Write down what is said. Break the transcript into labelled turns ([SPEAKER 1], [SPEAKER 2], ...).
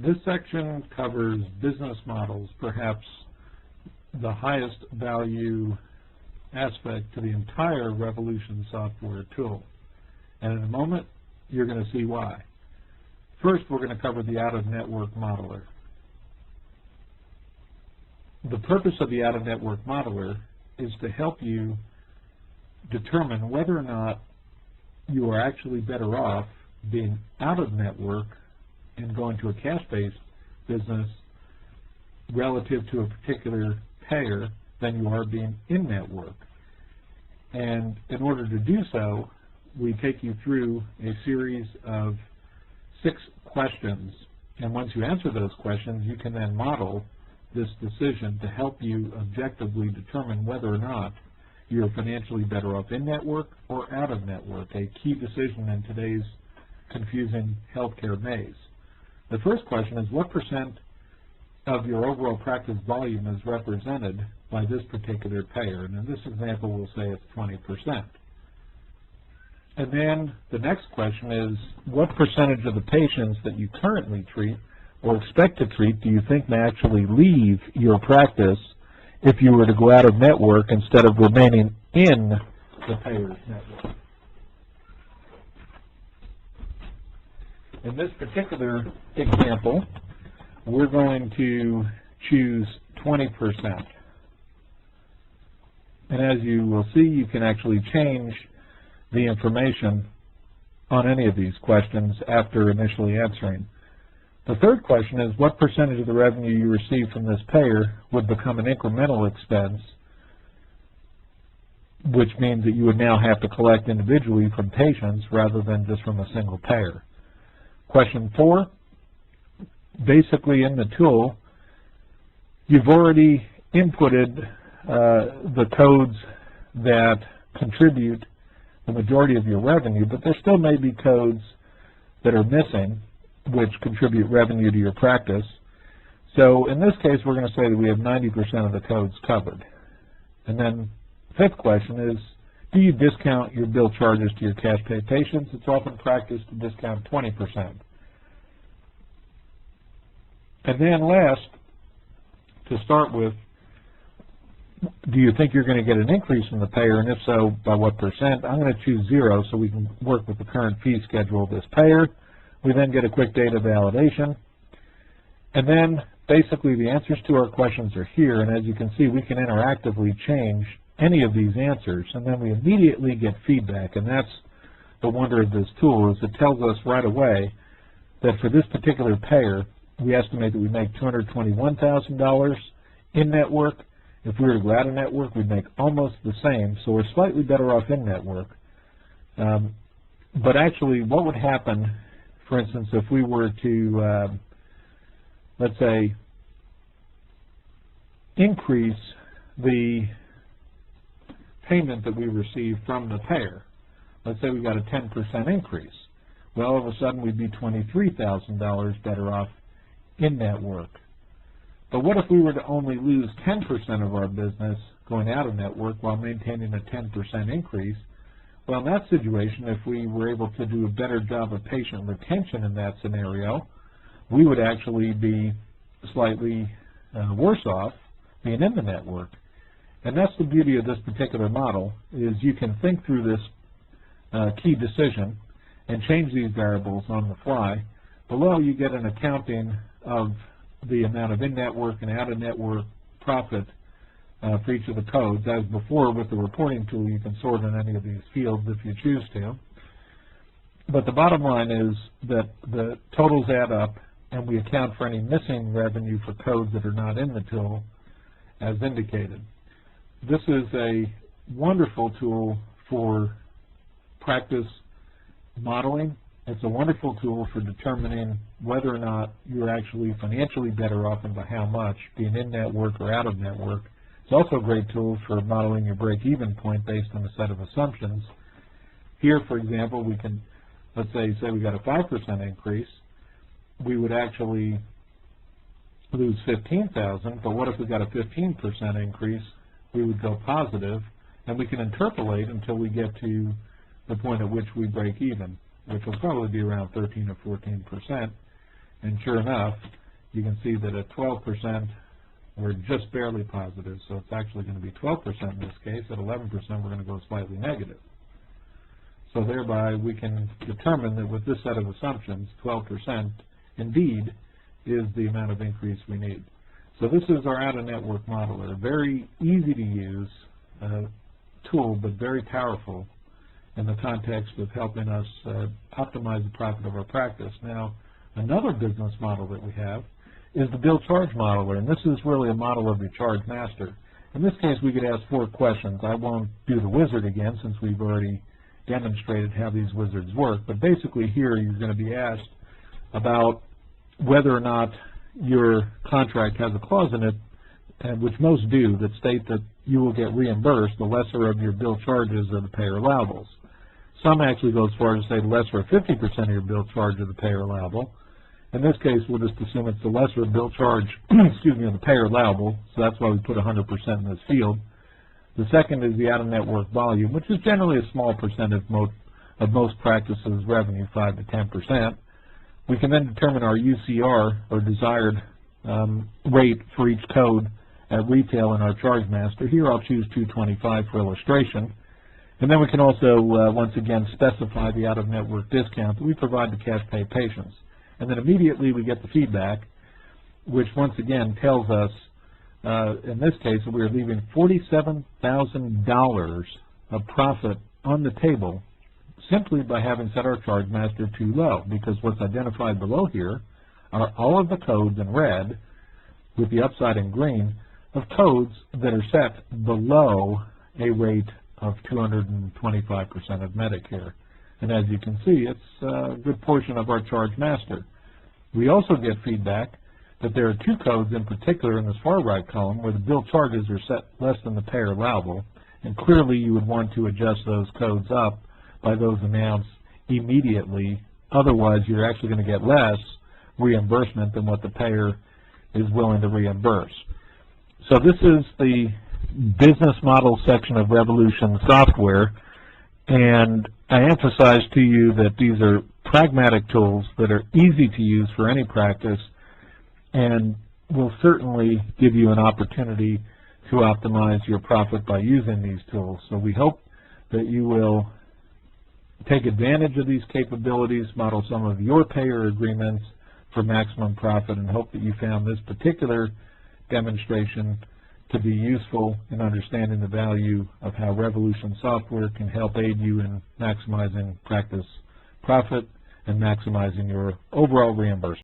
[SPEAKER 1] This section covers business models, perhaps the highest value aspect to the entire Revolution software tool. And in a moment, you're going to see why. First, we're going to cover the out-of-network modeler. The purpose of the out-of-network modeler is to help you determine whether or not you are actually better off being out-of-network and going to a cash-based business relative to a particular payer than you are being in-network. And in order to do so, we take you through a series of 6 questions. And once you answer those questions, you can then model this decision to help you objectively determine whether or not you're financially better off in-network or out-of-network, a key decision in today's confusing healthcare maze. The first question is, what % of your overall practice volume is represented by this particular payer? And in this example, we'll say it's 20%. And then the next question is, what percentage of the patients that you currently treat or expect to treat do you think may actually leave your practice if you were to go out of network instead of remaining in the payer's network? In this particular example, we're going to choose 20%. And as you will see, you can actually change the information on any of these questions after initially answering. The third question is, what percentage of the revenue you receive from this payer would become an incremental expense, which means that you would now have to collect individually from patients rather than just from a single payer. Question 4, basically in the tool, you've already inputted the codes that contribute the majority of your revenue, but there still may be codes that are missing which contribute revenue to your practice. So in this case, we're going to say that we have 90% of the codes covered. And then the 5th question is, do you discount your bill charges to your cash pay patients? It's often practiced to discount 20%. And then last, to start with, do you think you're going to get an increase in the payer, and if so, by what percent? I'm going to choose 0 so we can work with the current fee schedule of this payer. We then get a quick data validation. And then basically the answers to our questions are here, and as you can see, we can interactively change any of these answers, and then we immediately get feedback. And that's the wonder of this tool, is it tells us right away that for this particular payer, we estimate that we make $221,000 in network. If we were to go out of network, we'd make almost the same, so we're slightly better off in network. But actually, what would happen, for instance, if we were to, let's say, increase the payment that we receive from the payer? Let's say we got a 10% increase. Well, all of a sudden, we'd be $23,000 better off in network. But what if we were to only lose 10% of our business going out of network while maintaining a 10% increase? Well, in that situation, if we were able to do a better job of patient retention in that scenario, we would actually be slightly worse off being in the network. And that's the beauty of this particular model, is you can think through this key decision and change these variables on the fly. Below, you get an accounting of the amount of in-network and out-of-network profit for each of the codes. As before, with the reporting tool, you can sort in any of these fields if you choose to. But the bottom line is that the totals add up, and we account for any missing revenue for codes that are not in the tool as indicated. This is a wonderful tool for practice modeling. It's a wonderful tool for determining whether or not you're actually financially better off and by how much, being in network or out of network. It's also a great tool for modeling your break-even point based on a set of assumptions. Here, for example, we can, let's say we got a 5% increase. We would actually lose $15,000, but what if we got a 15% increase? We would go positive, and we can interpolate until we get to the point at which we break even, which will probably be around 13 or 14%. And sure enough, you can see that at 12%, we're just barely positive, so it's actually going to be 12% in this case. At 11%, we're going to go slightly negative. So thereby, we can determine that with this set of assumptions, 12% indeed is the amount of increase we need. So this is our out-of-network modeler. Very easy to use tool, but very powerful in the context of helping us optimize the profit of our practice. Now, another business model that we have is the bill charge modeler, and this is really a model of the Chargemaster. In this case, we could ask 4 questions. I won't do the wizard again since we've already demonstrated how these wizards work, but basically here you're going to be asked about whether or not your contract has a clause in it, and which most do, that state that you will get reimbursed the lesser of your bill charges or the payer allowables. Some actually go as far as to say the lesser of 50% of your bill charge of the payer allowable. In this case, we'll just assume it's the lesser bill charge, excuse me, of the payer allowable, so that's why we put 100% in this field. The second is the out-of-network volume, which is generally a small percentage of most practices' revenue, 5 to 10%. We can then determine our UCR, or desired rate for each code at retail in our Chargemaster. Here I'll choose $225 for illustration. And then we can also, once again, specify the out-of-network discount that we provide to cash pay patients. And then immediately we get the feedback, which once again tells us, in this case, that we are leaving $47,000 of profit on the table simply by having set our Chargemaster too low, because what's identified below here are all of the codes in red, with the upside in green, of codes that are set below a rate of 225% of Medicare. And as you can see, it's a good portion of our Chargemaster. We also get feedback that there are 2 codes in particular in this far right column where the bill charges are set less than the payer allowable, and clearly you would want to adjust those codes up by those amounts immediately. Otherwise, you're actually going to get less reimbursement than what the payer is willing to reimburse. So this is the business model section of Revolution Software, and I emphasize to you that these are pragmatic tools that are easy to use for any practice and will certainly give you an opportunity to optimize your profit by using these tools. So we hope that you will take advantage of these capabilities, model some of your payer agreements for maximum profit, and hope that you found this particular demonstration to be useful in understanding the value of how Revolution Software can help aid you in maximizing practice profit and maximizing your overall reimbursement.